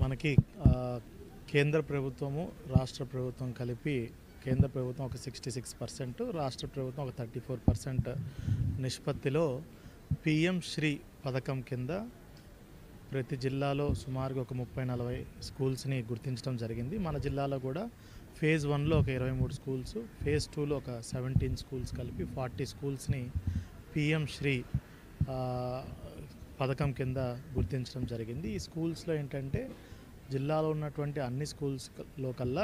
మనకి కేంద్ర ప్రభుత్వము రాష్ట్ర ప్రభుత్వం కలిపి కేంద్ర ప్రభుత్వం ఒక 66%, రాష్ట్ర ప్రభుత్వం ఒక 34% నిష్పత్తిలో పిఎం శ్రీ పథకం కింద ప్రతి జిల్లాలో సుమారుగా ఒక 30-40 స్కూల్స్ని గుర్తించడం జరిగింది. మన జిల్లాలో కూడా ఫేజ్ 1లో ఒక 23 స్కూల్స్, ఫేజ్ 2లో ఒక 17 స్కూల్స్ కలిపి 40 స్కూల్స్ని పిఎం శ్రీ పథకం కింద గుర్తించడం జరిగింది. ఈ స్కూల్స్లో ఏంటంటే జిల్లాలో ఉన్నటువంటి అన్ని స్కూల్స్లో కల్లా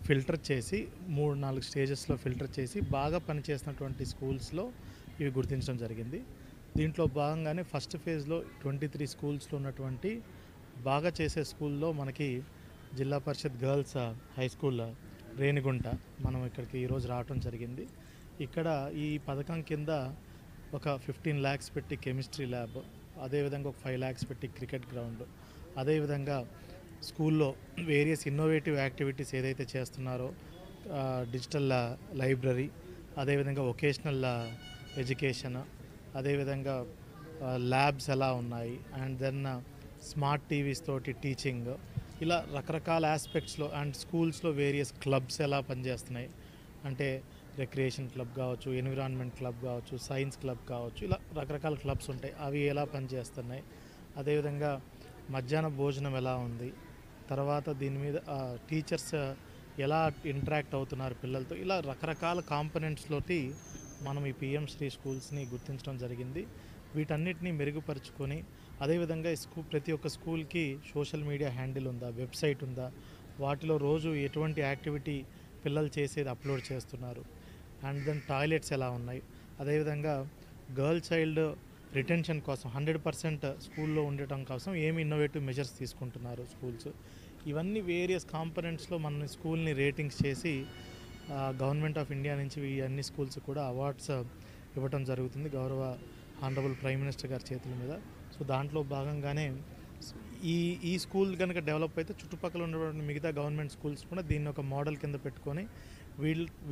ఫిల్టర్ చేసి 3-4 స్టేజెస్లో ఫిల్టర్ చేసి బాగా పనిచేసినటువంటి స్కూల్స్లో ఇవి గుర్తించడం జరిగింది. దీంట్లో భాగంగానే ఫస్ట్ ఫేజ్లో 23 స్కూల్స్లో ఉన్నటువంటి బాగా చేసే స్కూల్లో మనకి జిల్లా పరిషత్ గర్ల్స్ హై స్కూల్ రేణిగుంట మనం ఇక్కడికి ఈరోజు రావడం జరిగింది. ఇక్కడ ఈ పథకం కింద ఒక 15 lakhs పెట్టి కెమిస్ట్రీ ల్యాబ్, అదేవిధంగా ఒక 5 lakhs పెట్టి క్రికెట్ గ్రౌండ్, అదేవిధంగా స్కూల్లో వేరియస్ ఇన్నోవేటివ్ యాక్టివిటీస్ ఏదైతే చేస్తున్నారో డిజిటల్ లైబ్రరీ, అదేవిధంగా వొకేషనల్ ఎడ్యుకేషన్, అదేవిధంగా ల్యాబ్స్ ఎలా ఉన్నాయి, అండ్ దెన్ స్మార్ట్ టీవీస్ తోటి టీచింగ్, ఇలా రకరకాల ఆస్పెక్ట్స్లో అండ్ స్కూల్స్లో వేరియస్ క్లబ్స్ ఎలా పనిచేస్తున్నాయి అంటే రిక్రియేషన్ క్లబ్ కావచ్చు, ఎన్విరాన్మెంట్ క్లబ్ కావచ్చు, సైన్స్ క్లబ్ కావచ్చు, ఇలా రకరకాల క్లబ్స్ ఉంటాయి, అవి ఎలా పనిచేస్తున్నాయి, అదేవిధంగా మధ్యాహ్న భోజనం ఎలా ఉంది, తర్వాత దీని మీద టీచర్స్ ఎలా ఇంటరాక్ట్ అవుతున్నారు పిల్లలతో, ఇలా రకరకాల కాంపనెంట్స్లోటి మనం ఈ పిఎం శ్రీ స్కూల్స్ని గుర్తించడం జరిగింది. వీటన్నిటిని మెరుగుపరుచుకొని అదేవిధంగా ప్రతి ఒక్క స్కూల్కి సోషల్ మీడియా హ్యాండిల్ ఉందా, వెబ్సైట్ ఉందా, వాటిలో రోజు ఎటువంటి యాక్టివిటీ పిల్లలు చేసేది అప్లోడ్ చేస్తున్నారు, అండ్ దెన్ టాయిలెట్స్ ఎలా ఉన్నాయి, అదేవిధంగా గర్ల్ చైల్డ్ రిటెన్షన్ కోసం 100% స్కూల్లో ఉండటం కోసం ఏమి ఇన్నోవేటివ్ మెజర్స్ తీసుకుంటున్నారు స్కూల్స్, ఇవన్నీ వేరియస్ కాంపనెంట్స్లో మన స్కూల్ని రేటింగ్స్ చేసి గవర్నమెంట్ ఆఫ్ ఇండియా నుంచి ఈ అన్ని స్కూల్స్ కూడా అవార్డ్స్ ఇవ్వటం జరుగుతుంది గౌరవ ఆనరబుల్ ప్రైమ్ మినిస్టర్ గారి చేతుల మీద. సో దాంట్లో భాగంగానే ఈ స్కూల్ కనుక డెవలప్ అయితే చుట్టుపక్కల ఉన్నటువంటి మిగతా గవర్నమెంట్ స్కూల్స్ కూడా దీన్ని ఒక మోడల్ కింద పెట్టుకొని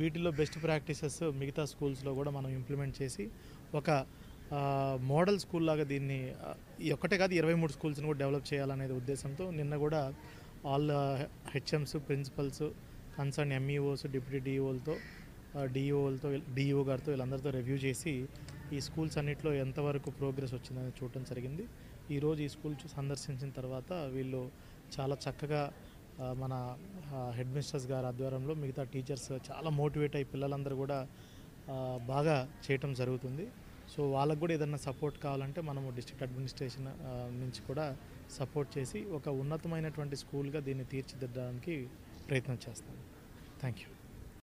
వీటిలో బెస్ట్ ప్రాక్టీసెస్ మిగతా స్కూల్స్లో కూడా మనం ఇంప్లిమెంట్ చేసి ఒక మోడల్ స్కూల్ లాగా దీన్ని ఒక్కటే కాదు 23 స్కూల్స్ని కూడా డెవలప్ చేయాలనేది ఉద్దేశంతో నిన్న కూడా all HMs, principals, concern MEOs, deputy డిఈఓలతో డిఈఓ గారితో వీళ్ళందరితో రివ్యూ చేసి ఈ స్కూల్స్ అన్నింటిలో ఎంతవరకు ప్రోగ్రెస్ వచ్చిందని చూడటం జరిగింది. ఈరోజు ఈ స్కూల్ సందర్శించిన తర్వాత వీళ్ళు చాలా చక్కగా మన హెడ్ మిస్టర్స్ గారి ఆధ్వర్యంలో మిగతా టీచర్స్ చాలా మోటివేట్ అయ్యి పిల్లలందరూ కూడా బాగా చేయటం జరుగుతుంది. సో వాళ్ళకు కూడా ఏదైనా సపోర్ట్ కావాలంటే మనము డిస్ట్రిక్ట్ అడ్మినిస్ట్రేషన్ నుంచి కూడా సపోర్ట్ చేసి ఒక ఉన్నతమైనటువంటి స్కూల్గా దీన్ని తీర్చిదిద్దడానికి ప్రయత్నం చేస్తాం. Thank you.